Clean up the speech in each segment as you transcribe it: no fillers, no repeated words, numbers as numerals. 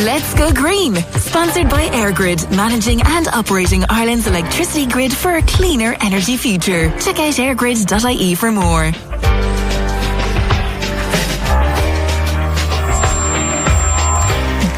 Let's Go Green, sponsored by EirGrid, managing and operating Ireland's electricity grid for a cleaner energy future. Check out airgrid.ie for more.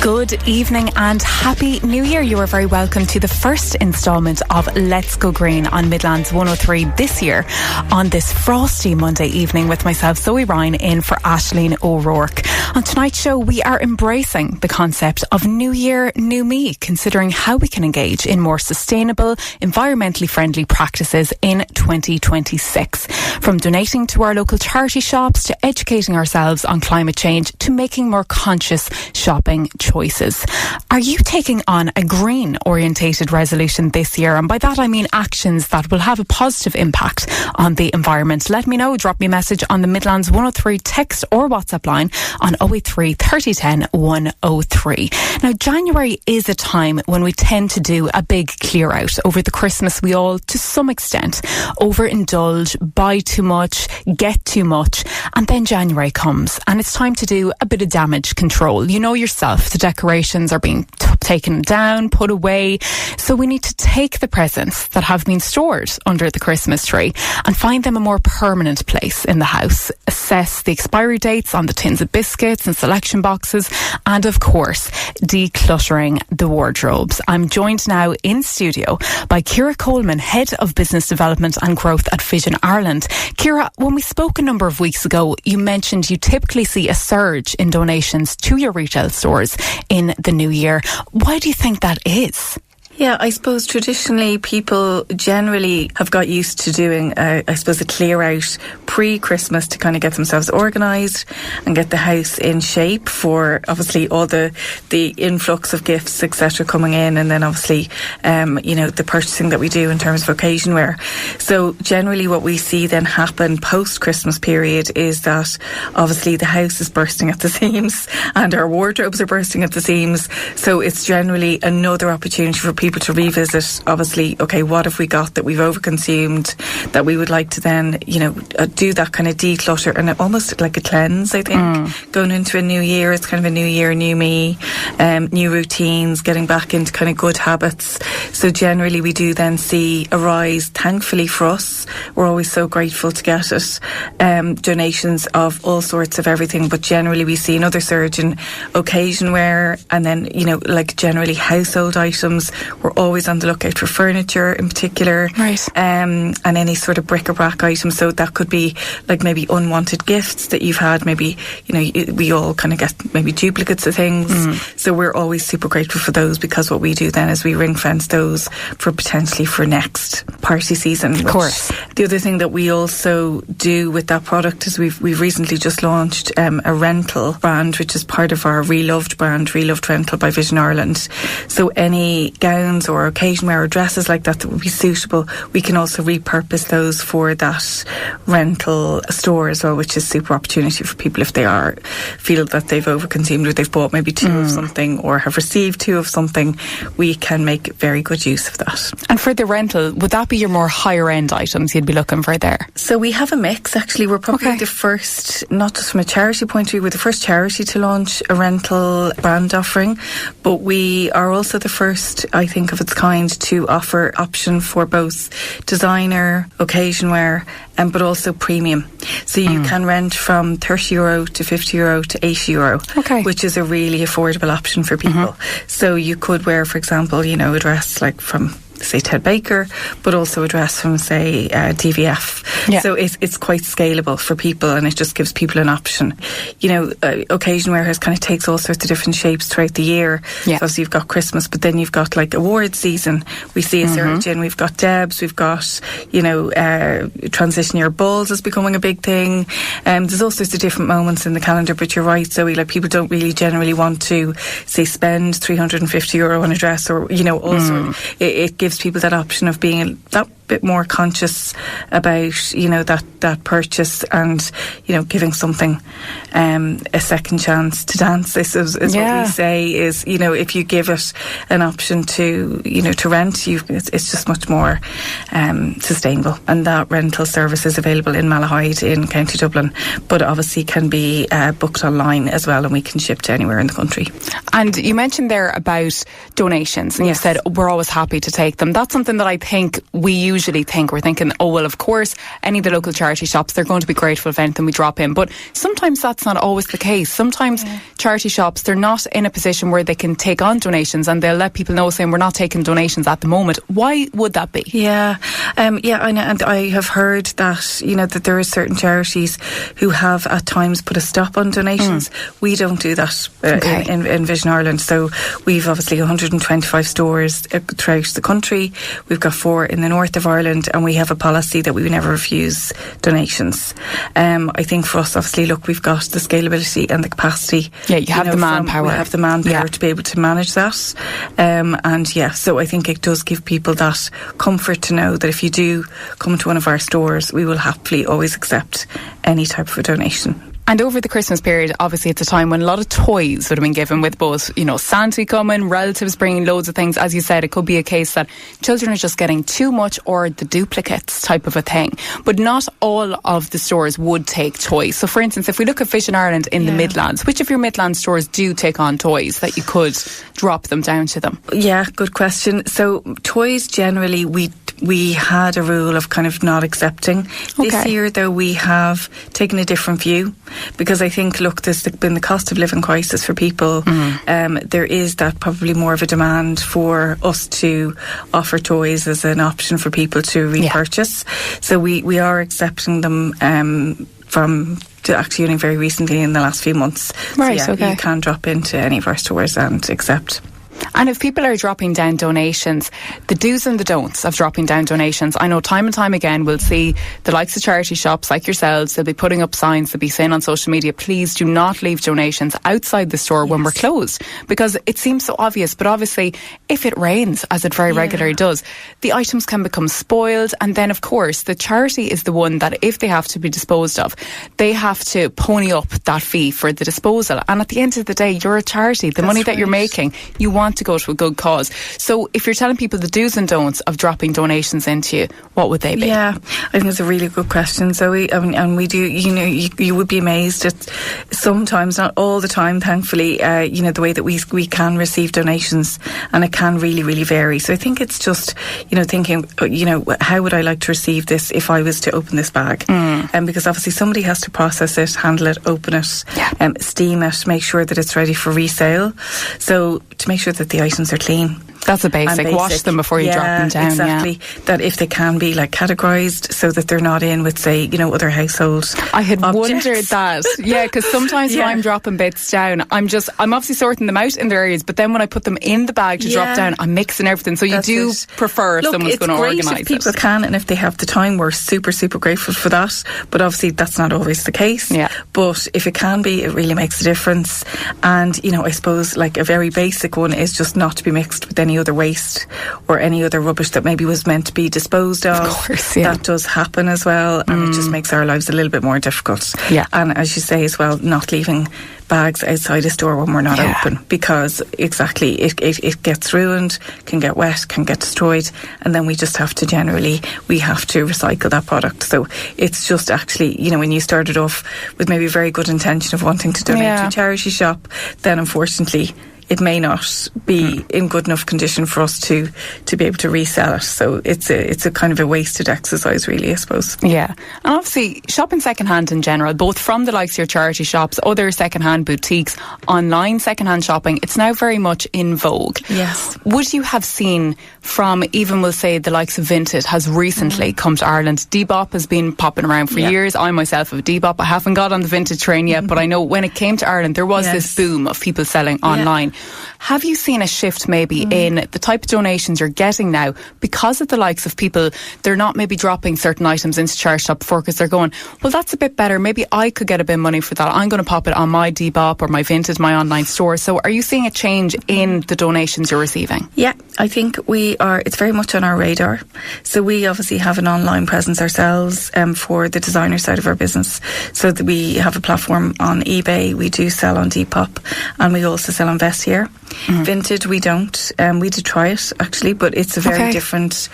Good evening and Happy New Year. You are very welcome to the first instalment of Let's Go Green on Midlands 103 this year on this frosty Monday evening with myself, Zoe Ryan, in for Aisling O'Rourke. On tonight's show, we are embracing the concept of New Year, New Me, considering how we can engage in more sustainable, environmentally friendly practices in 2026. From donating to our local charity shops to educating ourselves on climate change to making more conscious shopping choices. Are you taking on a green orientated resolution this year? And by that I mean actions that will have a positive impact on the environment. Let me know. Drop me a message on the Midlands 103 text or WhatsApp line on 083 3010 103. Now, January is a time when we tend to do a big clear out. Over the Christmas we all, to some extent, overindulge, buy too much, get too much, and then January comes and it's time to do a bit of damage control. You know yourself, the decorations are being taken down, put away. So we need to take the presents that have been stored under the Christmas tree and find them a more permanent place in the house. Assess the expiry dates on the tins of biscuits and selection boxes, and of course, decluttering the wardrobes. I'm joined now in studio by Ciara Coleman, Head of Business Development and Growth at Vision Ireland. Ciara, when we spoke a number of weeks ago, you mentioned you typically see a surge in donations to your retail stores in the new year. Why do you think that is? Yeah, I suppose traditionally people generally have got used to doing, a clear out pre-Christmas to kind of get themselves organised and get the house in shape for obviously all the influx of gifts, etc. coming in, and then obviously, the purchasing that we do in terms of occasion wear. So generally what we see then happen post-Christmas period is that obviously the house is bursting at the seams and our wardrobes are bursting at the seams. So it's generally another opportunity for people to revisit, obviously, okay, what have we got that we've overconsumed that we would like to then, do that kind of declutter and almost like a cleanse, I think. Going into a new year, it's kind of a new year, new me, new routines, getting back into kind of good habits. So generally we do then see a rise, thankfully for us, we're always so grateful to get it, donations of all sorts of everything, but generally we see another surge in occasion wear, and then, generally household items. We're always on the lookout for furniture in particular, right? And any sort of bric-a-brac items. So that could be like maybe unwanted gifts that you've had. Maybe, we all kind of get maybe duplicates of things. So we're always super grateful for those, because what we do then is we ring fence those for potentially for next party season. Of course. The other thing that we also do with that product is we've recently just launched a rental brand, which is part of our Reloved brand, Reloved Rental by Vision Ireland. So any gowns or occasion wear or dresses like that would be suitable, we can also repurpose those for that rental store as well, which is super opportunity for people if they feel that they've overconsumed or they've bought maybe two of something or have received two of something. We can make very good use of that. And for the rental, would that be your more higher end items you'd be looking for there? So we have a mix, actually. We're probably the first, not just from a charity point of view, we're the first charity to launch a rental brand offering, but we are also the first, I think, of its kind to offer option for both designer, occasion wear, but also premium. So you can rent from €30 to €50 to €80, which is a really affordable option for people. So you could wear, for example, a dress like from, say, Ted Baker, but also a dress from, say, DVF. Yeah. So it's quite scalable for people, and it just gives people an option. Occasion wear kind of takes all sorts of different shapes throughout the year. Yeah. So obviously you've got Christmas, but then you've got like award season. We see a surge in. We've got Debs, we've got, transition year balls is becoming a big thing. There's all sorts of different moments in the calendar, but you're right, Zoe, like people don't really generally want to, say, spend €350 on a dress or, also it gives people that option of being that bit more conscious about, that purchase, and, giving something a second chance to dance. This is what we say is, if you give it an option to rent, it's just much more sustainable. And that rental service is available in Malahide in County Dublin, but obviously can be booked online as well, and we can ship to anywhere in the country. And you mentioned there about donations, and you said we're always happy to take them. That's something that I think we usually think. We're thinking, oh well, of course, any of the local charity shops, they're going to be grateful if anything we drop in. But sometimes that's not always the case. Sometimes charity shops, they're not in a position where they can take on donations, and they'll let people know saying we're not taking donations at the moment. Why would that be? I know, and I have heard that that there are certain charities who have at times put a stop on donations. We don't do that in Vision Ireland. So we've obviously 125 stores throughout the country. We've got 4 in the north of Ireland, and we have a policy that we would never refuse donations. I think for us, obviously, look, we've got the scalability and the capacity. Yeah, you have the manpower. We have the manpower to be able to manage that. So I think it does give people that comfort to know that if you do come to one of our stores, we will happily always accept any type of a donation. And over the Christmas period, obviously it's a time when a lot of toys would have been given, with both, Santa coming, relatives bringing loads of things. As you said, it could be a case that children are just getting too much, or the duplicates type of a thing. But not all of the stores would take toys. So for instance, if we look at Vision Ireland in the Midlands, which of your Midland stores do take on toys that you could drop them down to them? Yeah, good question. So toys generally we had a rule of kind of not accepting. This year, though, we have taken a different view, because I think, look, there's been the cost of living crisis for people. There is that probably more of a demand for us to offer toys as an option for people to repurchase. So we are accepting them from actually only very recently in the last few months. Right, so you can drop into any of our stores and accept. And if people are dropping down donations, the do's and the don'ts of dropping down donations, I know time and time again we'll see the likes of charity shops like yourselves, they'll be putting up signs, they'll be saying on social media, please do not leave donations outside the store when we're closed, because it seems so obvious. But obviously, if it rains, as it very regularly does, the items can become spoiled, and then of course the charity is the one that, if they have to be disposed of, they have to pony up that fee for the disposal. And at the end of the day, you're a charity. The money that you're making, you want to go to a good cause. So if you're telling people the do's and don'ts of dropping donations into you, what would they be? I think it's a really good question, Zoe. And we do, you would be amazed at sometimes, not all the time, thankfully, the way that we can receive donations, and it can really, really vary. So I think it's just, thinking, how would I like to receive this if I was to open this bag? Because obviously somebody has to process it, handle it, open it, steam it, make sure that it's ready for resale. So to make sure that the items are clean. That's a basic. Wash them before you drop them down. Exactly. That if they can be categorised, so that they're not in with, say, other household I had objects. wondered that. Because sometimes when I'm dropping bits down, I'm obviously sorting them out in their areas, but then when I put them in the bag to drop down, I'm mixing everything. So you do prefer if someone's going to organise it. If people can, and if they have the time, we're super, super grateful for that. But obviously that's not always the case. But if it can be, it really makes a difference. And, I suppose a very basic one is just not to be mixed with any other waste or any other rubbish that maybe was meant to be disposed of. Of course, that does happen as well, and it just makes our lives a little bit more difficult. And as you say as well, not leaving bags outside a store when we're not open, because it gets ruined, can get wet, can get destroyed, and then we just have to recycle that product. So it's just actually, when you started off with maybe a very good intention of wanting to donate to a charity shop, then unfortunately it may not be in good enough condition for us to be able to resell it. So it's a kind of a wasted exercise, really, I suppose. Yeah. And obviously, shopping secondhand in general, both from the likes of your charity shops, other secondhand boutiques, online secondhand shopping, it's now very much in vogue. Yes. Would you have seen from, even we'll say, the likes of Vinted has recently come to Ireland? Depop has been popping around for years. I myself have a Depop. I haven't got on the Vinted train yet, but I know when it came to Ireland, there was this boom of people selling online. Have you seen a shift maybe in the type of donations you're getting now because of the likes of people, they're not maybe dropping certain items into charity shop before because they're going, well, that's a bit better, maybe I could get a bit of money for that, I'm going to pop it on my Depop or my Vinted, my online store. So are you seeing a change in the donations you're receiving? Yeah, I think it's very much on our radar. So we obviously have an online presence ourselves for the designer side of our business. So that we have a platform on eBay, we do sell on Depop, and we also sell on Vestiaire. Vinted, we don't. We did try it, actually, but it's a very different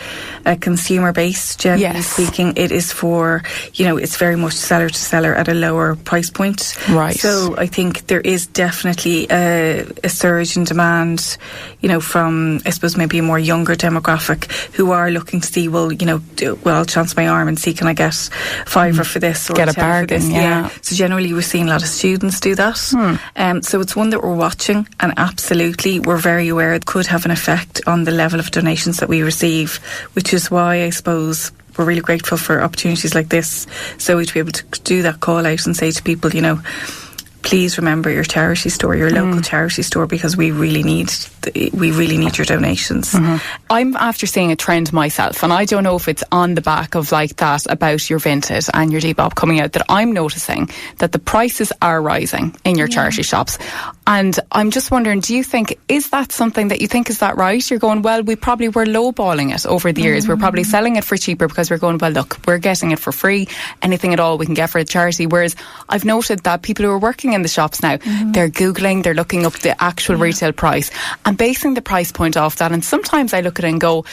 consumer base, generally speaking. It is for, it's very much seller to seller at a lower price point. Right. So I think there is definitely a surge in demand, from, I suppose, maybe a more younger demographic who are looking to see, I'll chance my arm and see, can I get £5 for this or get a bargain bargain, for this? So generally we're seeing a lot of students do that. So it's one that we're watching, and absolutely we're very aware it could have an effect on the level of donations that we receive, which is why I suppose we're really grateful for opportunities like this, so we'd be able to do that call out and say to people, please remember your charity store, your local charity store, because we really need your donations. I'm after seeing a trend myself, and I don't know if it's on the back of like that about your Vinted and your Depop coming out, that I'm noticing that the prices are rising in your charity shops. And I'm just wondering, do you think, is that something that you think, is that right? You're going, well, we probably were lowballing it over the years. We're probably selling it for cheaper because we're going, well, look, we're getting it for free, anything at all we can get for a charity. Whereas I've noted that people who are working in the shops now, they're Googling, they're looking up the actual retail price and basing the price point off that. And sometimes I look at it and go,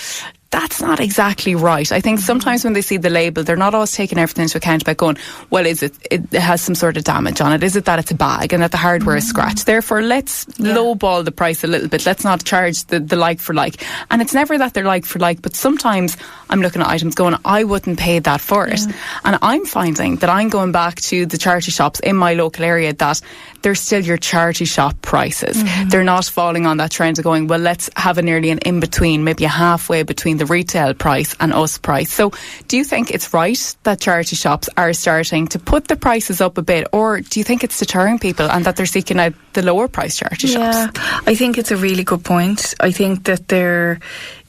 that's not exactly right. I think sometimes when they see the label, they're not always taking everything into account by going, well, is it has some sort of damage on it? Is it that it's a bag and that the hardware is scratched? Therefore, let's lowball the price a little bit. Let's not charge the like for like. And it's never that they're like for like, but sometimes I'm looking at items going, I wouldn't pay that for it. And I'm finding that I'm going back to the charity shops in my local area, that they're still your charity shop prices. They're not falling on that trend of going, well, let's have a nearly an in-between, maybe a halfway between the retail price and us price. So do you think it's right that charity shops are starting to put the prices up a bit, or do you think it's deterring people and that they're seeking out the lower price charity shops? I think it's a really good point. I think that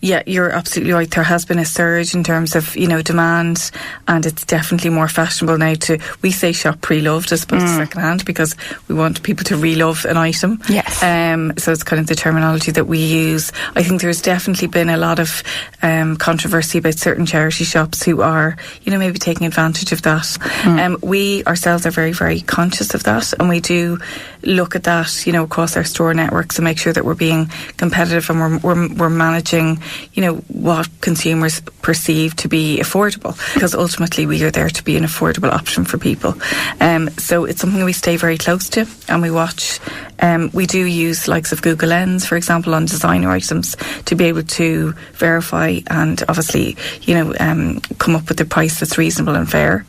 you're absolutely right. There has been a surge in terms of, demand, and it's definitely more fashionable now we say shop pre-loved as opposed to second-hand, because we want people to re-love an item. Yes. So it's kind of the terminology that we use. I think there's definitely been a lot of controversy about certain charity shops who are, maybe taking advantage of that. We ourselves are very, very conscious of that, and we do look at that, across our store networks and make sure that we're being competitive and we're managing, what consumers perceive to be affordable, because ultimately we are there to be an affordable option for people. So it's something we stay very close to and we watch. We do use likes of Google Lens, for example, on designer items to be able to verify and obviously, come up with a price that's reasonable and fair.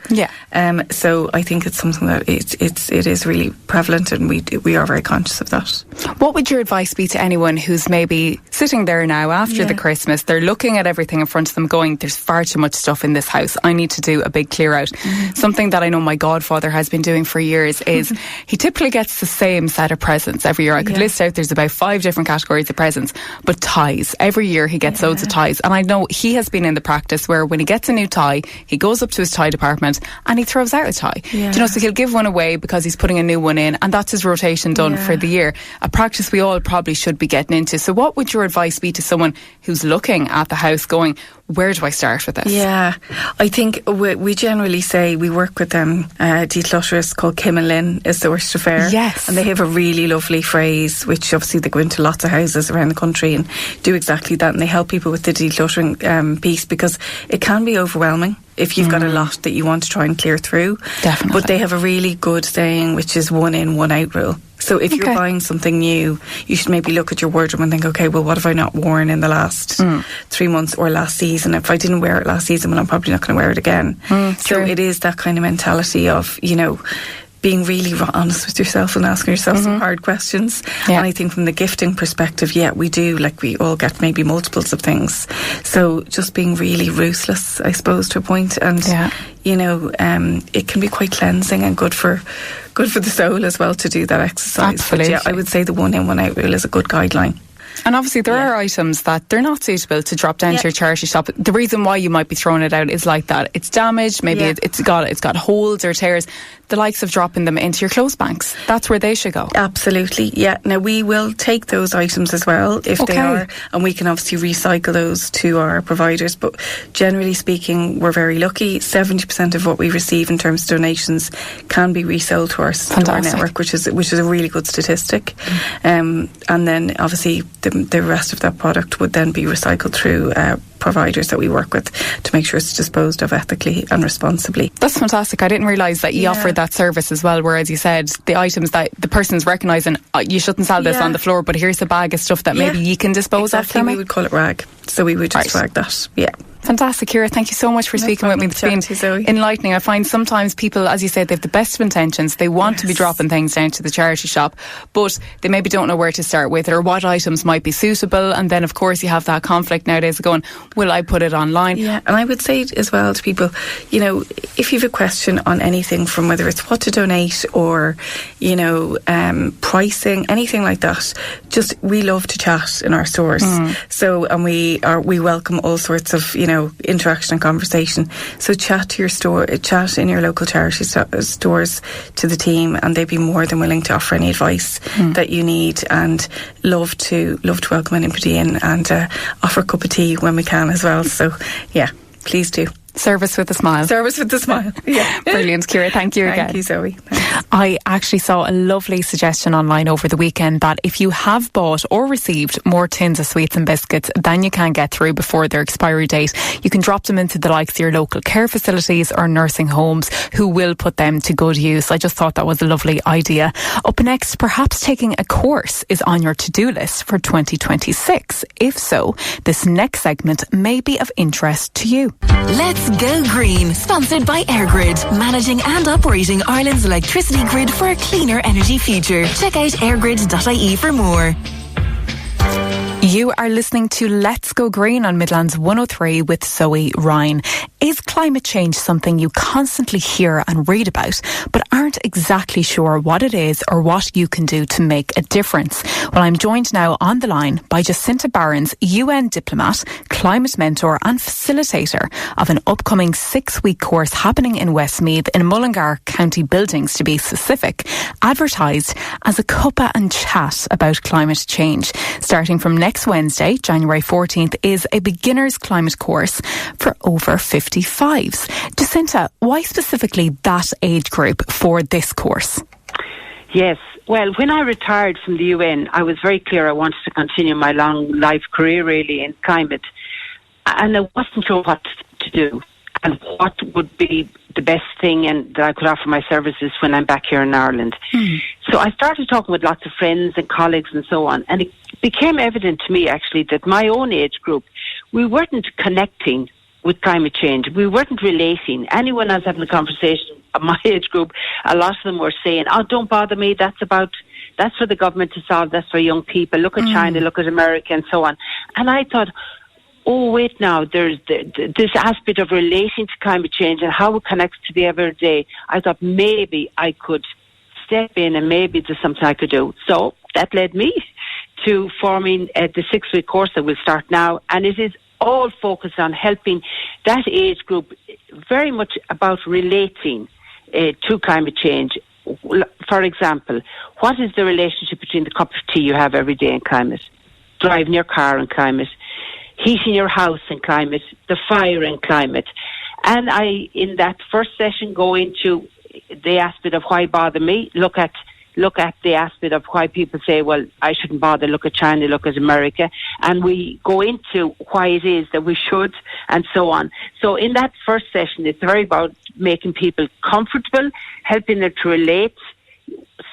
So I think it's something that it is really prevalent, and we are very conscious of that. What would your advice be to anyone who's maybe sitting there now after the Christmas, they're looking at everything in front of them going, there's far too much stuff in this house, I need to do a big clear out. Something that I know my godfather has been doing for years is he typically gets the same set of presents every year. I could list out, there's about 5 different categories of presents, but ties. Every year he gets loads of ties, and I know he has been in the practice where when he gets a new tie, he goes up to his tie department and he throws out a tie. So he'll give one away because he's putting a new one in, and that's his rotation done for the year. A practice we all probably should be getting into. So what would your advice be to someone who's looking at the house going, where do I start with this? I think we generally say we work with declutterists called Kim and Lynn is the worst affair. And they have a really lovely phrase, which obviously they go into lots of houses around the country and do exactly that, and they help people with the decluttering piece, because it can be overwhelming if you've got a lot that you want to try and clear through. Definitely. But they have a really good saying, which is 1 in, 1 out rule. So if you're buying something new, you should maybe look at your wardrobe and think, okay, well, what have I not worn in the last 3 months or last season? If I didn't wear it last season, well, I'm probably not going to wear it again. So it is that kind of mentality of, being really honest with yourself and asking yourself some hard questions. And I think from the gifting perspective, we do, we all get maybe multiples of things. So just being really ruthless, I suppose, to a point. And, it can be quite cleansing and good for the soul as well to do that exercise. Absolutely. But I would say the 1 in, 1 out rule is a good guideline. And obviously there are items that they're not suitable to drop down to your charity shop. The reason why you might be throwing it out is like that. It's damaged, maybe it's got holes or tears. the likes of dropping them into your clothes banks. That's where they should go. Absolutely, yeah. Now, we will take those items as well if they are, and we can obviously recycle those to our providers. But generally speaking, we're very lucky. 70% of what we receive in terms of donations can be resold to our network, which is a really good statistic. And then obviously the rest of that product would then be recycled through providers that we work with to make sure it's disposed of ethically and responsibly. That's fantastic. I didn't realise that you offered that service as well, where, as you said, the items that the person's recognising, you shouldn't sell this on the floor, but here's a bag of stuff that maybe you can dispose of for me. We would call it rag, so we would just rag that. Fantastic, Ciara. Thank you so much for speaking with me. It's been enlightening. I find sometimes people, as you said, they have the best of intentions. They want to be dropping things down to the charity shop, but they maybe don't know where to start with or what items might be suitable. And then, of course, you have that conflict nowadays of going, will I put it online? Yeah, and I would say as well to people, you know, if you have a question on anything, from whether it's what to donate or, you know, pricing, anything like that, just, we love to chat in our stores. So, and we welcome all sorts of, you know, interaction and conversation. So chat in your local charity stores to the team, and they'd be more than willing to offer any advice that you need, and love to welcome anybody in and offer a cup of tea when we can as well. So yeah, please do. Service with a smile. Service with a smile. Yeah. Brilliant, Ciara. Thank you again. Thank you, Zoe. Thanks. I actually saw a lovely suggestion online over the weekend that if you have bought or received more tins of sweets and biscuits than you can get through before their expiry date, you can drop them into the likes of your local care facilities or nursing homes, who will put them to good use. I just thought that was a lovely idea. Up next, perhaps taking a course is on your to-do list for 2026. If so, this next segment may be of interest to you. Let's go green, sponsored by EirGrid, managing and operating Ireland's electricity grid for a cleaner energy future. Check out airgrid.ie for more. You are listening to Let's Go Green on Midlands 103 with Zoe Ryan. Is climate change something you constantly hear and read about, but aren't exactly sure what it is or what you can do to make a difference? Well, I'm joined now on the line by Jacinta Barrins, UN Diplomat, climate mentor and facilitator of an upcoming 6-week course happening in Westmeath in Mullingar County Buildings, to be specific, advertised as a cuppa and chat about climate change. Starting from next Wednesday, January 14th, is a beginner's climate course for over 55s. Jacinta, why specifically that age group for this course? Yes, well, when I retired from the UN, I was very clear I wanted to continue my long life career really in climate, and I wasn't sure what to do and what would be the best thing and that I could offer my services when I'm back here in Ireland. So I started talking with lots of friends and colleagues and so on, and it became evident to me actually that my own age group, we weren't connecting with climate change. We weren't relating. Anyone I was having a conversation of my age group, a lot of them were saying, oh, don't bother me, that's for the government to solve, that's for young people, look at China, look at America and so on. And I thought, oh, wait now, there's this aspect of relating to climate change and how it connects to the everyday. I thought maybe I could step in and maybe there's something I could do. So that led me to forming the 6-week course that will start now, and it is all focused on helping that age group, very much about relating to climate change. For example, what is the relationship between the cup of tea you have every day and climate, driving your car and climate, heating your house and climate, the fire and climate? And I, in that first session, go into the aspect of why bother me, look at the aspect of why people say, well, I shouldn't bother, look at China, look at America, and we go into why it is that we should, and so on. So in that first session, it's very about making people comfortable, helping them to relate,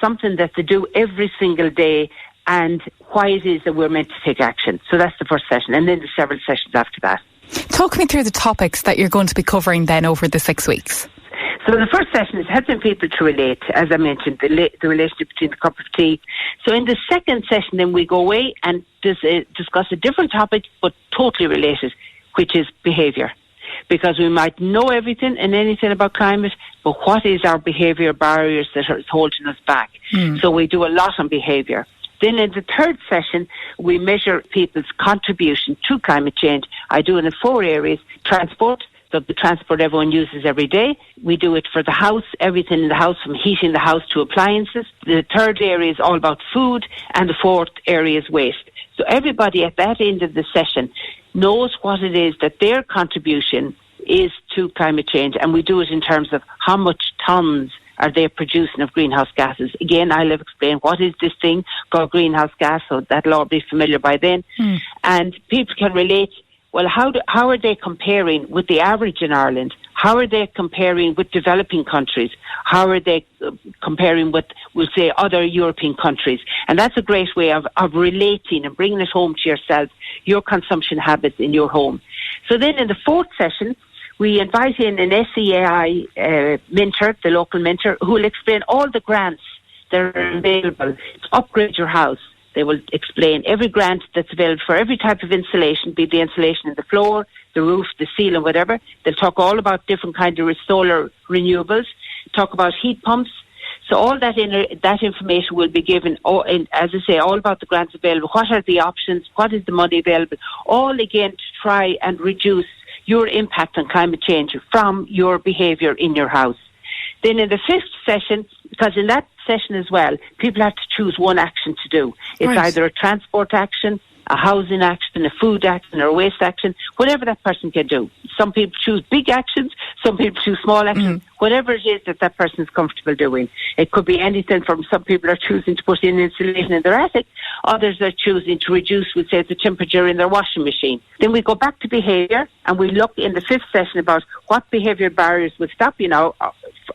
something that they do every single day, and why it is that we're meant to take action. So that's the first session, and then there's several sessions after that. Talk me through the topics that you're going to be covering then over the 6 weeks. So the first session is helping people to relate, as I mentioned, the relationship between the cup of tea. So in the second session, then we go away and discuss a different topic, but totally related, which is behaviour. Because we might know everything and anything about climate, but what is our behaviour barriers that are holding us back? So we do a lot on behaviour. Then in the third session, we measure people's contribution to climate change. I do it in 4 areas: transport, the transport everyone uses every day. We do it for the house, everything in the house, from heating the house to appliances. The third area is all about food, and the fourth area is waste. So everybody at that end of the session knows what it is that their contribution is to climate change, and we do it in terms of how much tons are they producing of greenhouse gases. Again, I'll have explained what is this thing called greenhouse gas, so that'll all be familiar by then. And people can relate, well, how are they comparing with the average in Ireland? How are they comparing with developing countries? How are they comparing with, we'll say, other European countries? And that's a great way of relating and bringing it home to yourself, your consumption habits in your home. So then in the fourth session, we invite in an SEAI mentor, the local mentor, who will explain all the grants that are available to upgrade your house. They will explain every grant that's available for every type of insulation, be the insulation in the floor, the roof, the ceiling, whatever. They'll talk all about different kinds of solar renewables, talk about heat pumps. So all that information will be given, as I say, all about the grants available. What are the options? What is the money available? All again to try and reduce your impact on climate change from your behaviour in your house. Then in the fifth session, because in that session as well, people have to choose one action to do. It's either a transport action, a housing action, a food action, or a waste action, whatever that person can do. Some people choose big actions, some people choose small actions, whatever it is that person is comfortable doing. It could be anything from some people are choosing to put in insulation in their attic, others are choosing to reduce, we'll say, the temperature in their washing machine. Then we go back to behaviour, and we look in the fifth session about what behavioural barriers will stop you now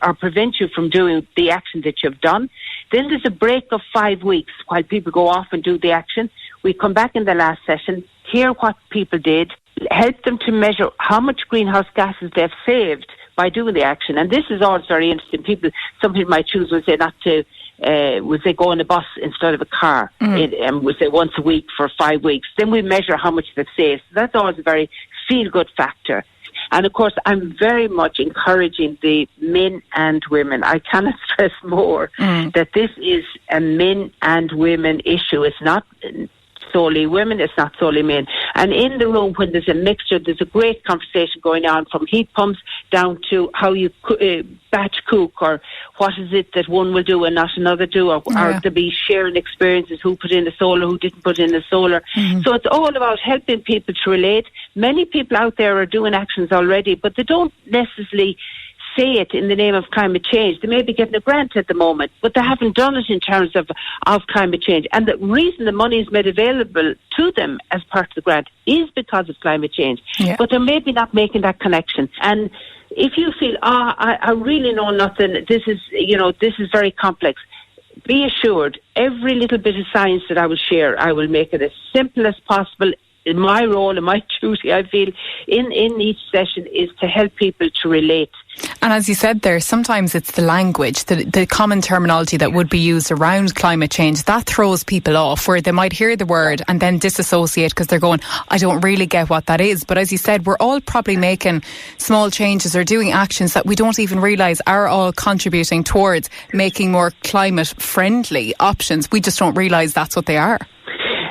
or prevent you from doing the action that you've done. Then there's a break of 5 weeks while people go off and do the action. We come back in the last session, hear what people did, help them to measure how much greenhouse gases they've saved by doing the action. And this is all very interesting. Some people might choose, would say, not to, would say, go on a bus instead of a car, and would say once a week for 5 weeks. Then we measure how much they've saved. So that's always a very feel-good factor. And of course, I'm very much encouraging the men and women. I cannot stress more that this is a men and women issue. It's not solely women, it's not solely men. And in the room, when there's a mixture, there's a great conversation going on, from heat pumps down to how you batch cook, or what is it that one will do and not another do, or to be sharing experiences, who put in the solar, who didn't put in the solar. So it's all about helping people to relate. Many people out there are doing actions already, but they don't necessarily say it in the name of climate change. They may be getting a grant at the moment, but they haven't done it in terms of climate change. And the reason the money is made available to them as part of the grant is because of climate change. But they're maybe not making that connection. And if you feel, I really know nothing, this is very complex, be assured, every little bit of science that I will share, I will make it as simple as possible. In my role and my duty, I feel, in each session is to help people to relate. And as you said there, sometimes it's the language, the common terminology that would be used around climate change, that throws people off, where they might hear the word and then disassociate because they're going, I don't really get what that is. But as you said, we're all probably making small changes or doing actions that we don't even realise are all contributing towards making more climate-friendly options. We just don't realise that's what they are.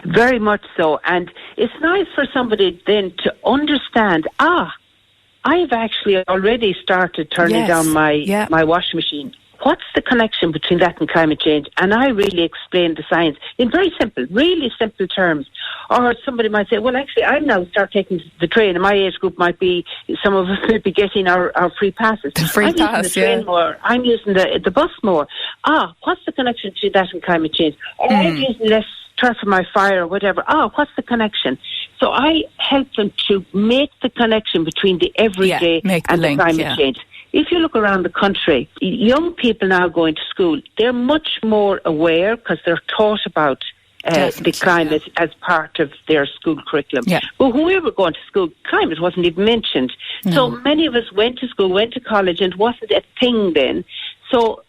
Very much so. And it's nice for somebody then to understand, I've actually already started turning down my washing machine. What's the connection between that and climate change? And I really explain the science in very simple, really simple terms. Or somebody might say, well, actually, I'm now start taking the train, and my age group might be, some of us might be getting our free passes. I'm using the train more. I'm using the bus more. What's the connection between that and climate change? Or I'm using less turf for my fire or whatever. What's the connection? So I help them to make the connection between the everyday and the climate change. If you look around the country, young people now going to school, they're much more aware because they're taught about the climate as part of their school curriculum. But when we were going to school, climate wasn't even mentioned. So many of us went to school, went to college, and it wasn't a thing then. So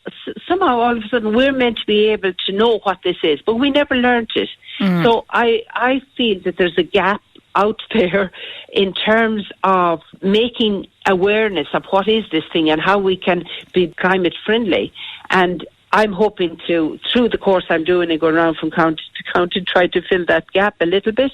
somehow all of a sudden we're meant to be able to know what this is, but we never learned it. So I feel that there's a gap out there in terms of making awareness of what is this thing and how we can be climate friendly. And I'm hoping to, through the course I'm doing and going around from county to county, try to fill that gap a little bit.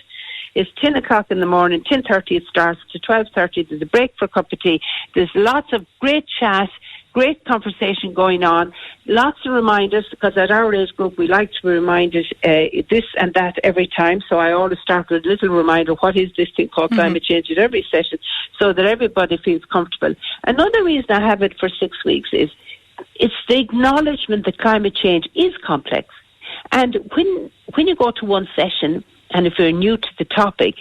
It's 10 o'clock in the morning, 10:30 it starts, to 12:30 there's a break for a cup of tea. There's lots of great chat, great conversation going on, lots of reminders, because at our age group we like to be reminded this and that every time. So I always start with a little reminder, what is this thing called climate change at every session, so that everybody feels comfortable. Another reason I have it for 6 weeks is it's the acknowledgement that climate change is complex. And when you go to one session, and if you're new to the topic,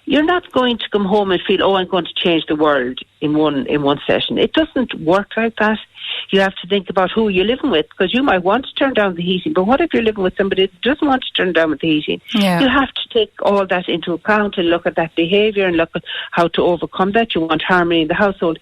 you're not going to come home and feel, I'm going to change the world in one session. It doesn't work like that. You have to think about who you're living with, because you might want to turn down the heating, but what if you're living with somebody that doesn't want to turn down with the heating? Yeah. You have to take all that into account and look at that behaviour and look at how to overcome that. You want harmony in the household.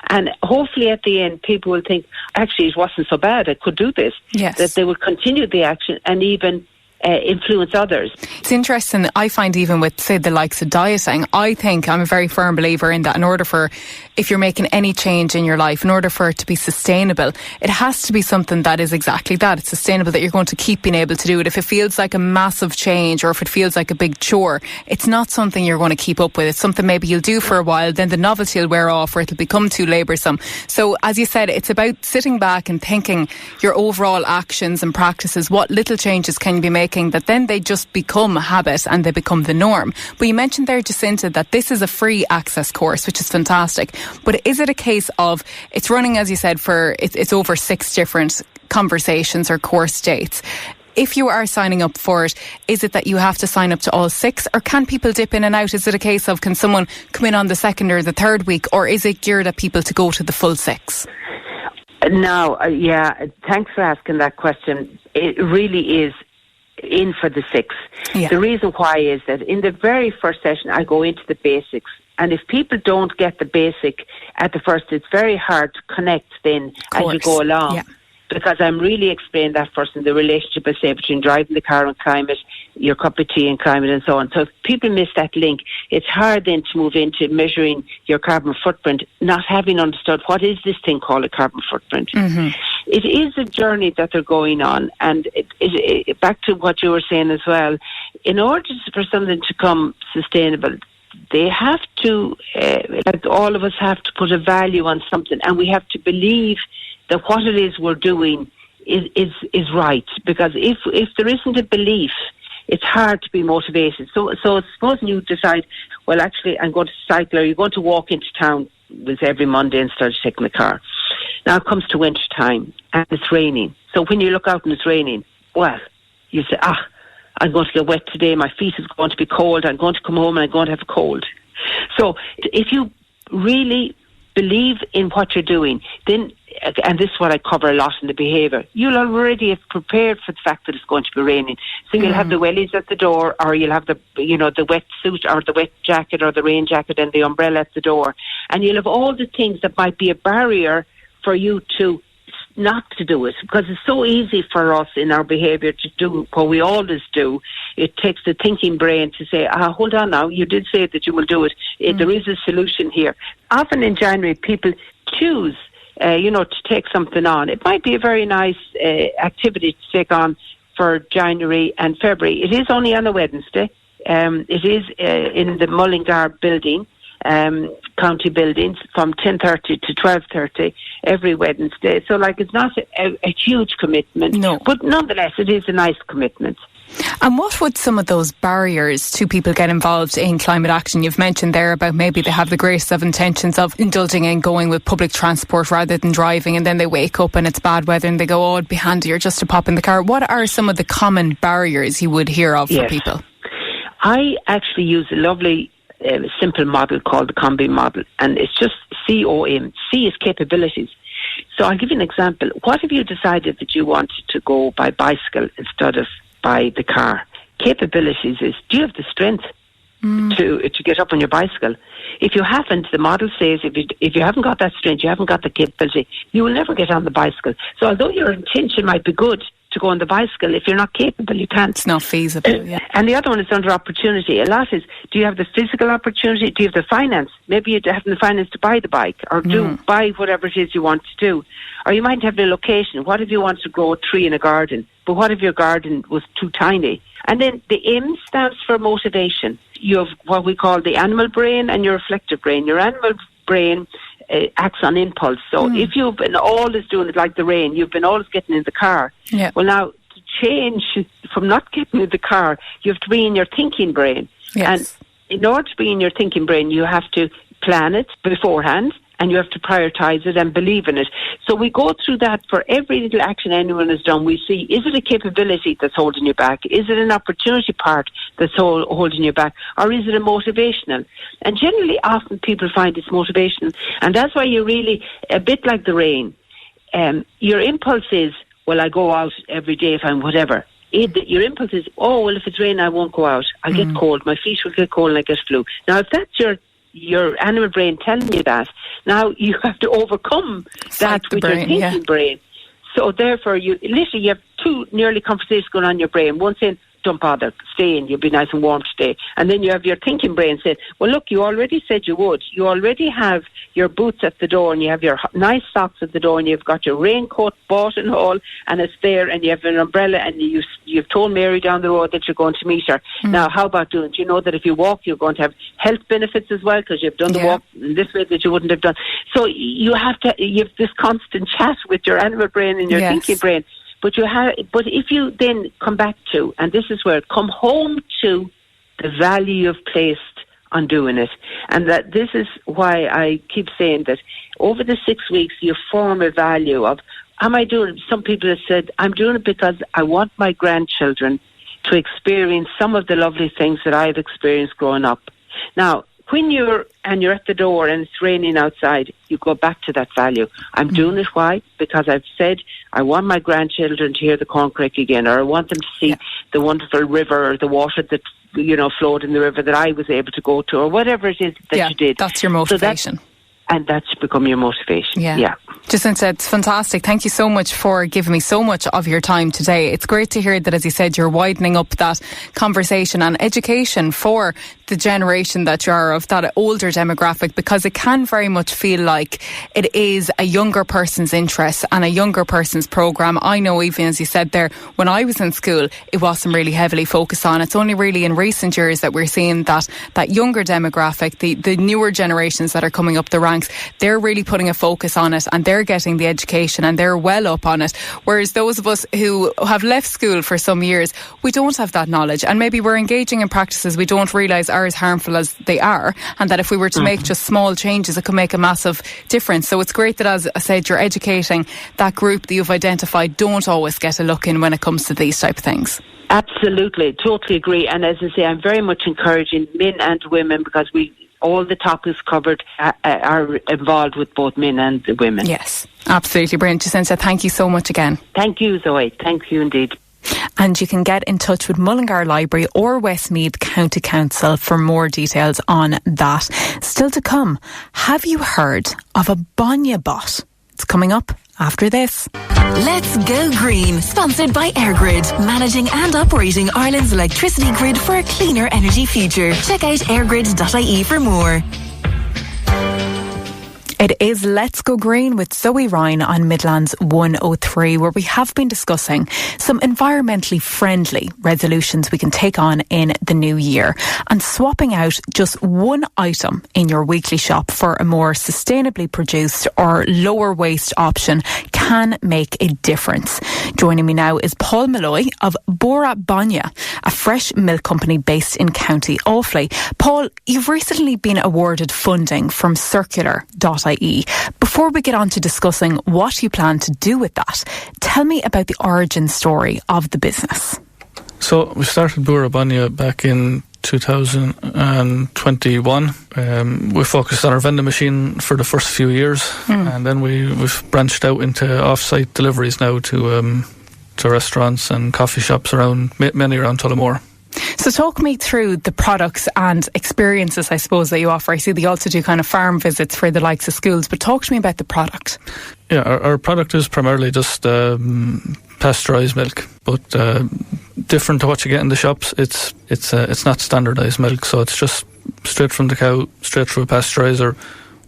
And hopefully at the end people will think, actually it wasn't so bad, I could do this. Yes. That they will continue the action and even influence others. It's interesting. I find even with, say, the likes of dieting, I think I'm a very firm believer in that in order for, if you're making any change in your life, in order for it to be sustainable, it has to be something that is exactly that. It's sustainable, that you're going to keep being able to do it. If it feels like a massive change or if it feels like a big chore, it's not something you're going to keep up with. It's something maybe you'll do for a while, then the novelty will wear off or it'll become too laboursome. So as you said, it's about sitting back and thinking your overall actions and practices, what little changes can you be making that then they just become a habit and they become the norm. But you mentioned there, Jacinta, that this is a free access course, which is fantastic. But is it a case of, it's running, as you said, for it's over 6 different conversations or course dates. If you are signing up for it, is it that you have to sign up to all 6, or can people dip in and out? Is it a case of, can someone come in on the 2nd or the 3rd week, or is it geared at people to go to the full 6? No, thanks for asking that question. It really is in for the 6. Yeah. The reason why is that in the very first session I go into the basics, and if people don't get the basic at the first, it's very hard to connect then as you go along. Yeah. Because I'm really explaining that first in the relationship, I say, between driving the car and climate, your cup of tea and climate and so on. So if people miss that link, it's hard then to move into measuring your carbon footprint, not having understood what is this thing called a carbon footprint. Mm-hmm. It is a journey that they're going on, and it, back to what you were saying as well, in order for something to become sustainable, they have to, like all of us have to put a value on something, and we have to believe that what it is we're doing is right. Because if there isn't a belief, it's hard to be motivated. So supposing you decide, well, actually, I'm going to cycle, or you're going to walk into town with every Monday instead of taking the car. Now it comes to winter time and it's raining. So when you look out and it's raining, well, you say, I'm going to get wet today, my feet is going to be cold, I'm going to come home and I'm going to have a cold. So if you really believe in what you're doing, then, and this is what I cover a lot in the behaviour, you'll already have prepared for the fact that it's going to be raining. So you'll have the wellies at the door, or you'll have the wet suit or the wet jacket or the rain jacket and the umbrella at the door. And you'll have all the things that might be a barrier for you to not to do it, because it's so easy for us in our behaviour to do what we always do. It takes the thinking brain to say, hold on now, you did say that you will do it. There is a solution here. Often in January people choose to take something on. It might be a very nice activity to take on for January and February. It is only on a Wednesday. It is in the Mullingar building, county buildings, from 10:30 to 12:30 every Wednesday. So it's not a huge commitment, no. But nonetheless it is a nice commitment. And what would some of those barriers to people get involved in climate action? You've mentioned there about maybe they have the greatest of intentions of indulging in going with public transport rather than driving, and then they wake up and it's bad weather and they go, it'd be handier just to pop in the car. What are some of the common barriers you would hear of for people? I actually use a lovely simple model called the COMBI model, and it's just COM. C is capabilities. So I'll give you an example. What if you decided that you wanted to go by bicycle instead of by the car? Capabilities is, do you have the strength to get up on your bicycle? If you haven't, the model says if you haven't got that strength, you haven't got the capability, you will never get on the bicycle. So although your intention might be good to go on the bicycle, if you're not capable, you can't. It's not feasible, yeah. And the other one is under opportunity. A lot is, do you have the physical opportunity? Do you have the finance? Maybe you have the finance to buy the bike, or buy whatever it is you want to do. Or you might have the location. What if you want to grow a tree in a garden? But what if your garden was too tiny And then the M stands for motivation. You have what we call the animal brain and your reflective brain. Your animal brain acts on impulse. So if you've been always doing it like the rain, you've been always getting in the car. Yeah. Well, now to change from not getting in the car, you have to be in your thinking brain. Yes. And in order to be in your thinking brain, you have to plan it beforehand, and you have to prioritise it and believe in it. So we go through that for every little action anyone has done. We see, is it a capability that's holding you back? Is it an opportunity part that's holding you back? Or is it a motivational? And generally, often people find it's motivational. And that's why you're really, a bit like the rain, your impulse is, well, I go out every day if I'm whatever. Your impulse is, oh, well, if it's raining, I won't go out. I'll get cold. My feet will get cold and I get flu. Now, if that's your animal brain telling you that, now you have to overcome that with your thinking brain. So therefore, you have two nearly conversations going on in your brain. One saying, don't bother, stay in, you'll be nice and warm today. And then you have your thinking brain saying, well, look, you already said you would. You already have your boots at the door, and you have your nice socks at the door, and you've got your raincoat bought and all, and it's there, and you have an umbrella, and you've told Mary down the road that you're going to meet her. Now, how about doing it? Do you know that if you walk, you're going to have health benefits as well, because you've done the walk in this way that you wouldn't have done. So you have this constant chat with your animal brain and your thinking brain. But if you then come back to, and this is where, come home to the value you've placed on doing it. And that this is why I keep saying that over the 6 weeks you form a value of, am I doing it? Some people have said, I'm doing it because I want my grandchildren to experience some of the lovely things that I've experienced growing up. Now, when you're at the door and it's raining outside, you go back to that value. I'm doing it. Why? Because I've said I want my grandchildren to hear the corncrake again, or I want them to see the wonderful river, or the water that flowed in the river that I was able to go to, or whatever it is that you did. That's your motivation. And that should become your motivation. Yeah. Jacinta, it's fantastic. Thank you so much for giving me so much of your time today. It's great to hear that, as you said, you're widening up that conversation and education for the generation that you are of, that older demographic, because it can very much feel like it is a younger person's interest and a younger person's programme. I know, even as you said there, when I was in school, it wasn't really heavily focused on. It's only really in recent years that we're seeing that younger demographic, the newer generations that are coming up the ranks, they're really putting a focus on it, and they're getting the education and they're well up on it. Whereas those of us who have left school for some years, we don't have that knowledge, and maybe we're engaging in practices we don't realise are as harmful as they are, and that if we were to make just small changes, it could make a massive difference. So it's great that, as I said, you're educating that group that you've identified don't always get a look in when it comes to these type of things. Absolutely, totally agree. And as I say, I'm very much encouraging men and women, because all the topics covered are involved with both men and women. Yes, absolutely brilliant. Jacinta, thank you so much again. Thank you, Zoe. Thank you indeed. And you can get in touch with Mullingar Library or Westmeath County Council for more details on that. Still to come, have you heard of a Bainne bot? It's coming up after this. Let's Go Green, sponsored by EirGrid, managing and operating Ireland's electricity grid for a cleaner energy future. Check out airgrid.ie for more. It is Let's Go Green with Zoe Ryan on Midlands 103, where we have been discussing some environmentally friendly resolutions we can take on in the new year, and swapping out just one item in your weekly shop for a more sustainably produced or lower waste option can make a difference. Joining me now is Paul Molloy of Boora Bainne, a fresh milk company based in County Offaly. Paul, you've recently been awarded funding from Circular.ie. Before we get on to discussing what you plan to do with that, tell me about the origin story of the business. So we started Boora Bainne back in 2021. We focused on our vending machine for the first few years, and then we've branched out into off-site deliveries now to restaurants and coffee shops many around Tullamore. So talk me through the products and experiences, I suppose, that you offer. I see they also do kind of farm visits for the likes of schools, but talk to me about the product. Yeah, our product is primarily just pasteurised milk, but different to what you get in the shops. It's not standardised milk, so it's just straight from the cow, straight through a pasteuriser.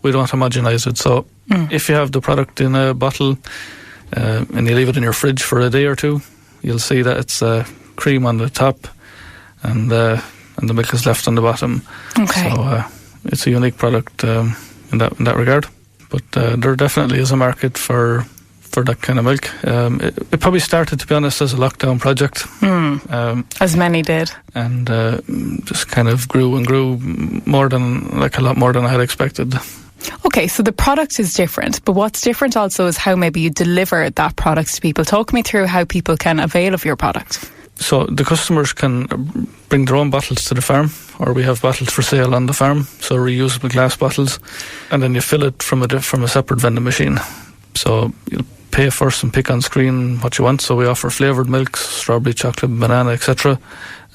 We don't homogenise it. So if you have the product in a bottle and you leave it in your fridge for a day or two, you'll see that it's cream on the top, and the milk is left on the bottom. Okay. So it's a unique product in that regard. But there definitely is a market for that kind of milk. It probably started, to be honest, as a lockdown project. As many did. And just kind of grew and grew a lot more than I had expected. Okay, so the product is different, but what's different also is how maybe you deliver that product to people. Talk me through how people can avail of your product. So the customers can bring their own bottles to the farm, or we have bottles for sale on the farm, so reusable glass bottles, and then you fill it from a separate vending machine. So you'll pay first and pick on screen what you want. So we offer flavoured milks, strawberry, chocolate, banana, etc.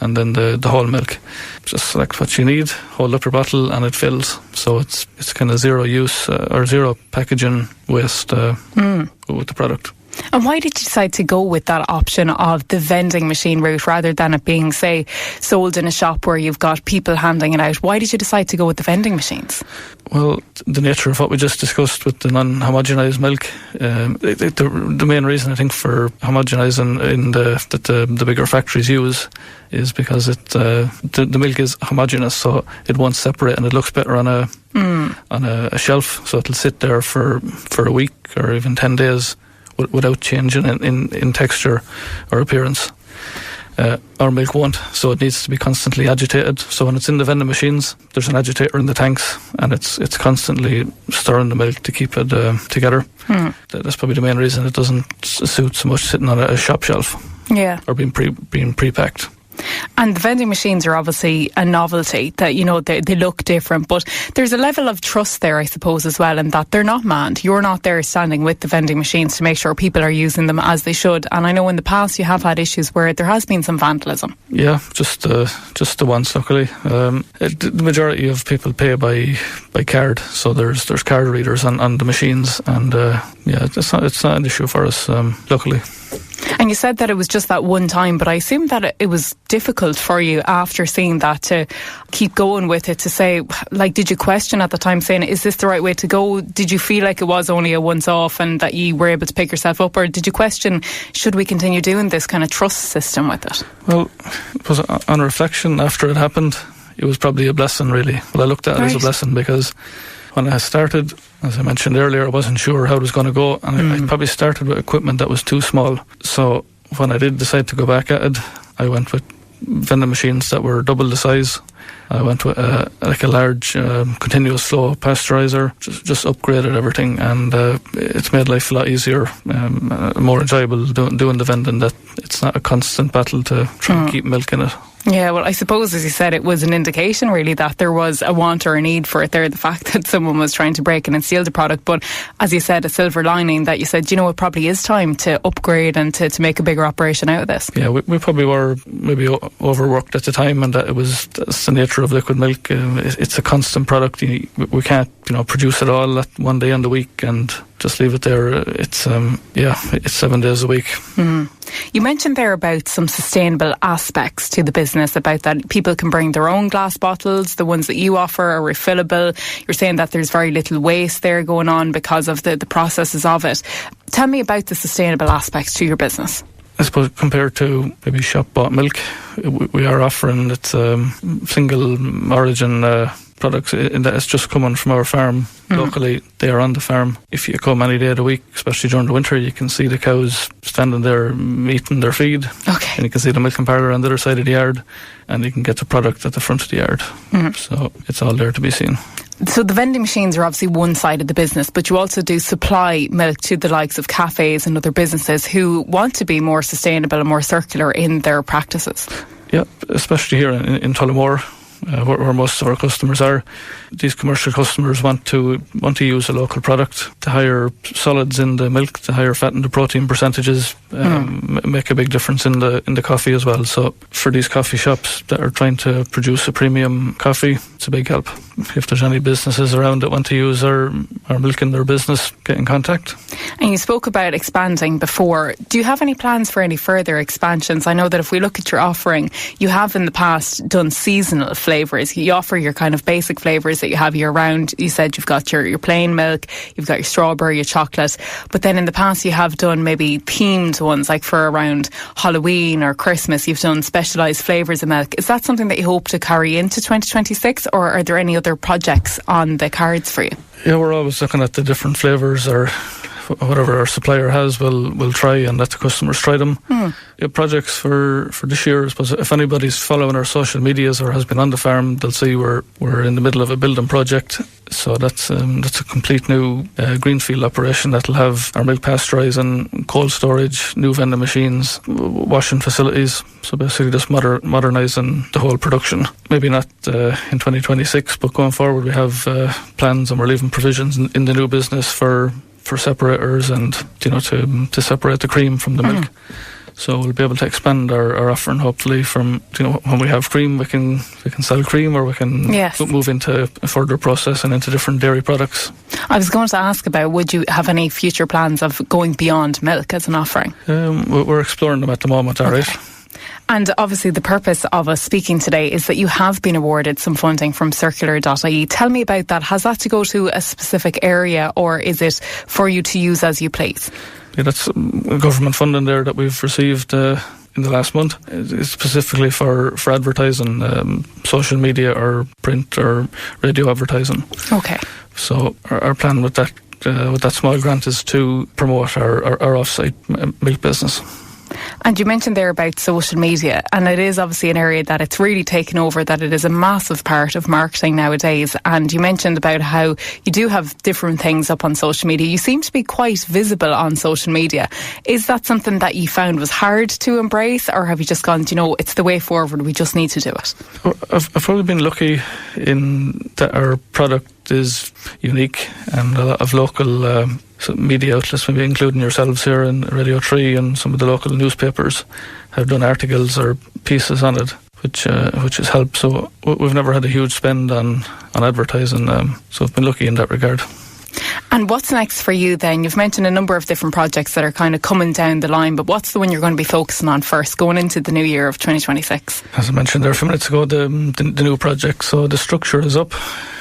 And then the whole milk. Just select what you need, hold up your bottle, and it fills. So it's kind of zero use or zero packaging waste with the product. And why did you decide to go with that option of the vending machine route rather than it being, say, sold in a shop where you've got people handing it out? Why did you decide to go with the vending machines? Well, the nature of what we just discussed with the non-homogenised milk, the main reason I think for homogenising that the bigger factories use is because the milk is homogeneous, so it won't separate and it looks better on a shelf, so it'll sit there for a week or even 10 days without changing in texture or appearance. Our milk won't, so it needs to be constantly agitated. So when it's in the vending machines, there's an agitator in the tanks, and it's constantly stirring the milk to keep it together. That's probably the main reason it doesn't suit so much sitting on a shop shelf. Yeah. Or being pre-packed. And the vending machines are obviously a novelty that, they look different, but there's a level of trust there, I suppose, as well, in that they're not manned. You're not there standing with the vending machines to make sure people are using them as they should. And I know in the past you have had issues where there has been some vandalism. Yeah, just the once, luckily. The majority of people pay by card, so there's card readers on the machines, and it's not an issue for us, luckily. And you said that it was just that one time, but I assume that it was difficult for you after seeing that to keep going with it, to say, did you question at the time saying, is this the right way to go? Did you feel like it was only a once-off and that you were able to pick yourself up, or did you question, should we continue doing this kind of trust system with it? Well, it was on reflection after it happened, it was probably a blessing, really. Well, I looked at it as a blessing because when I started, as I mentioned earlier, I wasn't sure how it was going to go, and I probably started with equipment that was too small. So when I did decide to go back at it, I went with vending machines that were double the size. I went with a large continuous flow pasteurizer, just upgraded everything, and it's made life a lot easier, more enjoyable doing the vending, that it's not a constant battle to try and keep milk in it. Yeah, well, I suppose, as you said, it was an indication really that there was a want or a need for it there, the fact that someone was trying to break in and steal the product. But as you said, a silver lining that you said, it probably is time to upgrade and to make a bigger operation out of this. Yeah, we probably were maybe overworked at the time, and that's the nature of liquid milk. It's a constant product. We can't, produce it all at one day in the week and just leave it there. It's 7 days a week. You mentioned there about some sustainable aspects to the business, about that people can bring their own glass bottles, the ones that you offer are refillable. You're saying that there's very little waste there going on because of the processes of it. Tell me about the sustainable aspects to your business. I suppose compared to maybe shop-bought milk, we are offering it's single origin products in that it's just coming from our farm locally. They are on the farm. If you come any day of the week, especially during the winter, you can see the cows standing there eating their feed. Okay. And you can see the milking parlour on the other side of the yard, and you can get the product at the front of the yard. So it's all there to be seen. So the vending machines are obviously one side of the business, but you also do supply milk to the likes of cafes and other businesses who want to be more sustainable and more circular in their practices. Yeah, especially here in Tullamore, where most of our customers are. These commercial customers want to use a local product. The higher solids in the milk, the higher fat and the protein percentages make a big difference in the coffee as well. So for these coffee shops that are trying to produce a premium coffee, a big help. If there's any businesses around that want to use our milk in their business, get in contact. And you spoke about expanding before. Do you have any plans for any further expansions? I know that if we look at your offering, you have in the past done seasonal flavours. You offer your kind of basic flavours that you have year round. You said you've got your plain milk, you've got your strawberry, your chocolate. But then in the past you have done maybe themed ones, like for around Halloween or Christmas, you've done specialised flavours of milk. Is that something that you hope to carry into 2026, or are there any other projects on the cards for you? Yeah, we're always looking at the different flavours, or whatever our supplier has, we'll try and let the customers try them. Yeah, projects for this year, I suppose, if anybody's following our social medias or has been on the farm, they'll see we're in the middle of a building project. So that's a complete new greenfield operation that'll have our milk pasteurising, cold storage, new vending machines, washing facilities. So basically just modernising the whole production. Maybe not in 2026, but going forward we have plans, and we're leaving provisions in the new business for separators and to separate the cream from the milk. So we'll be able to expand our offering, hopefully, from when we have cream we can sell cream, or we can move into a further process and into different dairy products. I was going to ask about, would you have any future plans of going beyond milk as an offering? We're exploring them at the moment, alright. And obviously the purpose of us speaking today is that you have been awarded some funding from Circular.ie. Tell me about that. Has that to go to a specific area, or is it for you to use as you please? Yeah, that's government funding there that we've received in the last month. It's specifically for advertising, social media or print or radio advertising. Okay. So our plan with that small grant is to promote our off-site milk business. And you mentioned there about social media, and it is obviously an area that it's really taken over, that it is a massive part of marketing nowadays. And you mentioned about how you do have different things up on social media. You seem to be quite visible on social media. Is that something that you found was hard to embrace, or have you just gone, it's the way forward, we just need to do it? I've probably been lucky in that our product is unique, and a lot of local media outlets, maybe including yourselves here in Radio 3 and some of the local newspapers, have done articles or pieces on it, which has helped. So we've never had a huge spend on advertising, so I've been lucky in that regard. And what's next for you then? You've mentioned a number of different projects that are kind of coming down the line, but what's the one you're going to be focusing on first, going into the new year of 2026? As I mentioned there a few minutes ago, the new project. So the structure is up.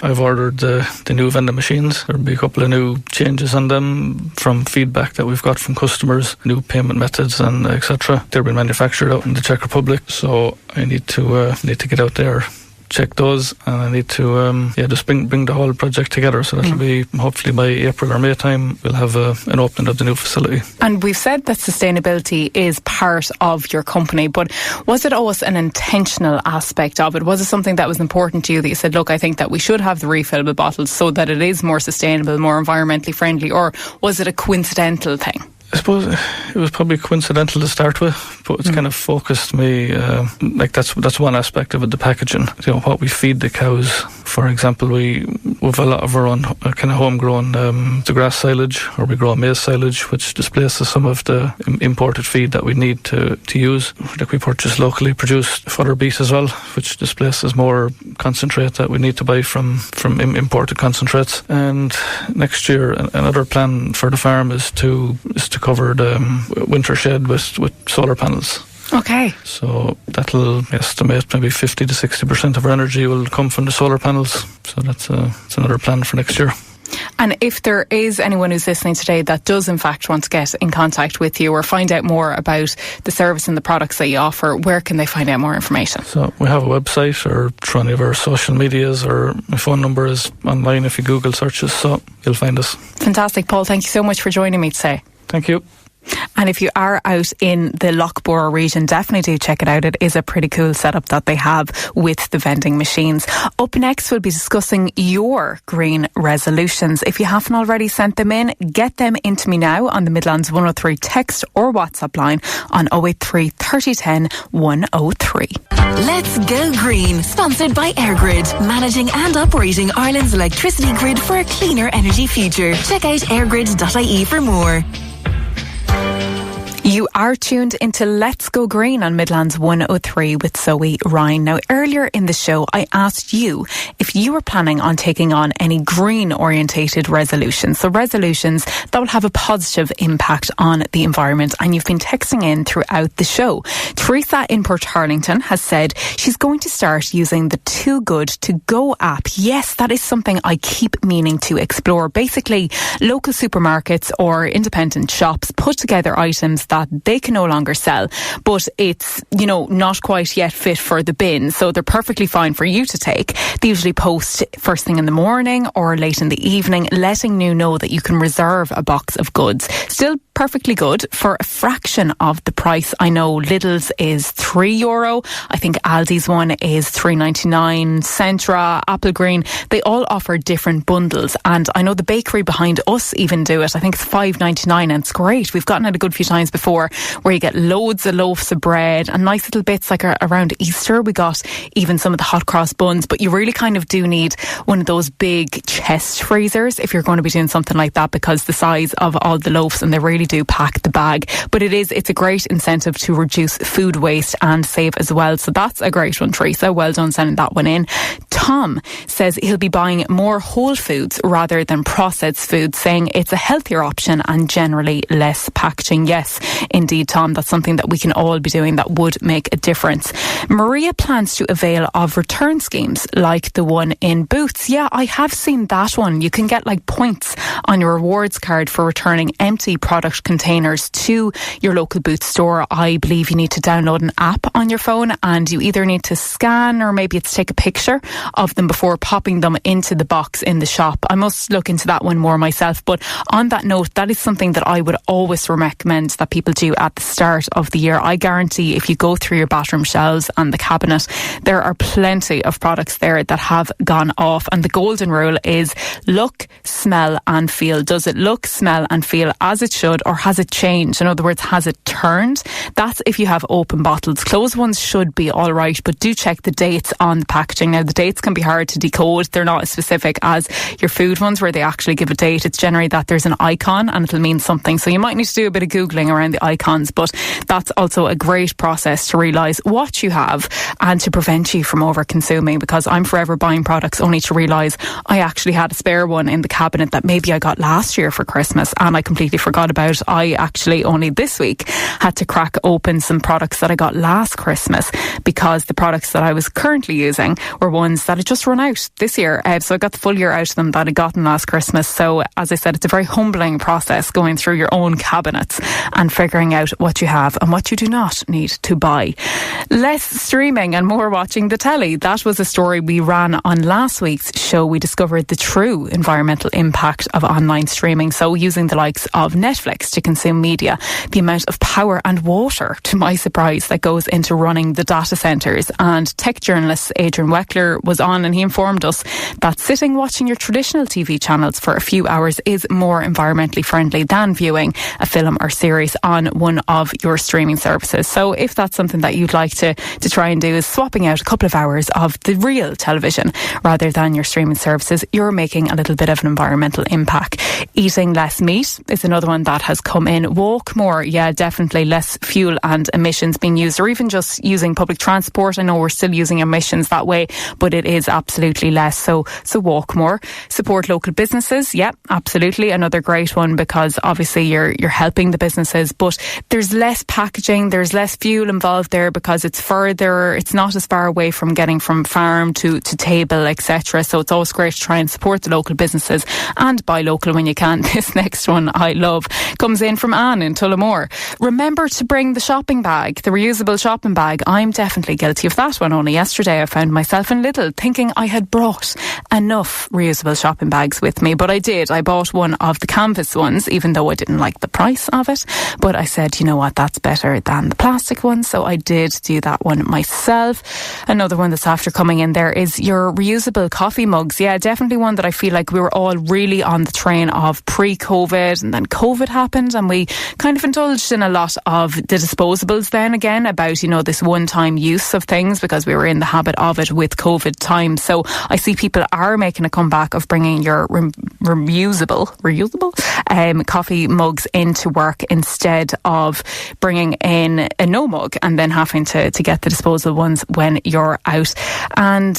I've ordered the new vending machines. There'll be a couple of new changes on them from feedback that we've got from customers, new payment methods and etc. They're being manufactured out in the Czech Republic, so I need to get out there, check those, and I need to just bring the whole project together. So that'll be hopefully by April or May time we'll have an opening of the new facility. And we've said that sustainability is part of your company, but was it always an intentional aspect of it? Was it something that was important to you, that you said, look, I think that we should have the refillable bottles so that it is more sustainable, more environmentally friendly, or was it a coincidental thing? I suppose it was probably coincidental to start with, but it's kind of focused me, that's one aspect of it, the packaging. What we feed the cows, for example, we've a lot of our own kind of homegrown the grass silage, or we grow maize silage, which displaces some of the imported feed that we need to use. Like we purchase locally produced fodder beet as well, which displaces more concentrate that we need to buy from imported concentrates. And next year, another plan for the farm is to cover the winter shed with solar panels. Okay. So that'll estimate maybe 50 to 60% of our energy will come from the solar panels. So that's another plan for next year. And if there is anyone who's listening today that does in fact want to get in contact with you or find out more about the service and the products that you offer, where can they find out more information? So we have a website, or through any of our social medias, or my phone number is online if you Google searches, so you'll find us. Fantastic. Paul, thank you so much for joining me today. Thank you. And if you are out in the Boora region, definitely do check it out. It is a pretty cool setup that they have with the vending machines. Up next, we'll be discussing your green resolutions. If you haven't already sent them in, get them into me now on the Midlands 103 text or WhatsApp line on 083 3010 103. Let's Go Green, sponsored by EirGrid, managing and operating Ireland's electricity grid for a cleaner energy future. Check out airgrid.ie for more. You are tuned into Let's Go Green on Midlands 103 with Zoe Ryan. Now, earlier in the show, I asked you if you were planning on taking on any green-orientated resolutions. So resolutions that will have a positive impact on the environment. And you've been texting in throughout the show. Teresa in Port Harlington has said she's going to start using the Too Good To Go app. Yes, that is something I keep meaning to explore. Basically, local supermarkets or independent shops put together items that they can no longer sell, but it's, not quite yet fit for the bin, so they're perfectly fine for you to take. They usually post first thing in the morning or late in the evening, letting you know that you can reserve a box of goods. Still perfectly good for a fraction of the price. I know Lidl's is €3. I think Aldi's one is $3.99. Centra, Applegreen, they all offer different bundles, and I know the bakery behind us even do it. I think it's $5.99, and it's great. We've gotten it a good few times before, where you get loads of loaves of bread and nice little bits like around Easter. We got even some of the hot cross buns, but you really kind of do need one of those big chest freezers if you're going to be doing something like that, because the size of all the loaves, and they really do pack the bag. But it's a great incentive to reduce food waste and save as well. So that's a great one, Teresa. Well done sending that one in. Tom says he'll be buying more whole foods rather than processed foods, saying it's a healthier option and generally less packaging. Yes, indeed, Tom, that's something that we can all be doing that would make a difference. Maria plans to avail of return schemes like the one in Boots. Yeah, I have seen that one. You can get points on your rewards card for returning empty product containers to your local Boots store. I believe you need to download an app on your phone, and you either need to scan or maybe it's take a picture of them before popping them into the box in the shop. I must look into that one more myself. But on that note, that is something that I would always recommend that people do at the start of the year. I guarantee if you go through your bathroom shelves and the cabinet, there are plenty of products there that have gone off. And the golden rule is look, smell and feel. Does it look, smell and feel as it should, or has it changed? In other words, has it turned? That's if you have open bottles. Closed ones should be all right, but do check the dates on the packaging. Now, the dates can be hard to decode. They're not as specific as your food ones where they actually give a date. It's generally that there's an icon and it'll mean something. So you might need to do a bit of Googling around the icons, but that's also a great process to realise what you have and to prevent you from over consuming, because I'm forever buying products only to realise I actually had a spare one in the cabinet that maybe I got last year for Christmas and I completely forgot about. I actually only this week had to crack open some products that I got last Christmas, because the products that I was currently using were ones that had just run out this year. So I got the full year out of them that I'd gotten last Christmas. So as I said, it's a very humbling process going through your own cabinets and figuring out what you have and what you do not need to buy. Less streaming and more watching the telly. That was a story we ran on last week's show. We discovered the true environmental impact of online streaming. So using the likes of Netflix to consume media, the amount of power and water, to my surprise, that goes into running the data centres. And tech journalist Adrian Weckler was on, and he informed us that sitting watching your traditional TV channels for a few hours is more environmentally friendly than viewing a film or series on one of your streaming services. So if that's something that you'd like to try and do, is swapping out a couple of hours of the real television rather than your streaming services, you're making a little bit of an environmental impact. Eating less meat is another one that has come in. Walk more. Yeah, definitely less fuel and emissions being used, or even just using public transport. I know we're still using emissions that way, but it is absolutely less. So walk more. Support local businesses. Yeah, absolutely. Another great one, because obviously you're helping the businesses, but there's less packaging, there's less fuel involved there because it's further, it's not as far away from getting from farm to table, etc. So it's always great to try and support the local businesses and buy local when you can. This next one I love comes in from Anne in Tullamore. Remember to bring the shopping bag, the reusable shopping bag. I'm definitely guilty of that one. Only yesterday I found myself in Lidl thinking I had brought enough reusable shopping bags with me, but I did. I bought one of the canvas ones, even though I didn't like the price of it, but I said, you know what, that's better than the plastic one, so I did do that one myself. Another one that's after coming in there is your reusable coffee mugs. Yeah, definitely one that I feel like we were all really on the train of pre-COVID, and then COVID happened and we kind of indulged in a lot of the disposables then again, about, this one-time use of things, because we were in the habit of it with COVID time. So I see people are making a comeback of bringing your reusable coffee mugs into work instead of bringing in a no mug and then having to get the disposable ones when you're out. And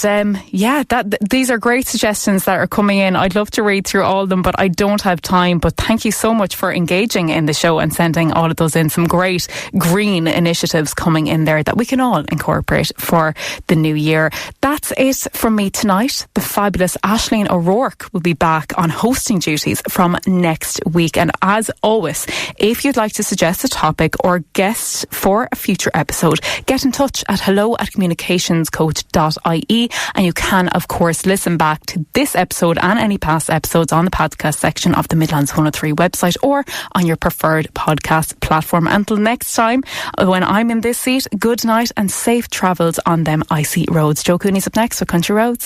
these are great suggestions that are coming in. I'd love to read through all of them, but I don't have time. But thank you so much for engaging in the show and sending all of those in. Some great green initiatives coming in there that we can all incorporate for the new year. That's it from me tonight. The fabulous Aisling O'Rourke will be back on hosting duties from next week. And as always, if you'd like to suggest a topic or guest for a future episode, get in touch at hello@communicationscoach.ie, and you can of course listen back to this episode and any past episodes on the podcast section of the Midlands 103 website or on your preferred podcast platform. Until next time, when I'm in this seat, good night and safe travels on them icy roads. Joe Cooney's up next with Country Roads.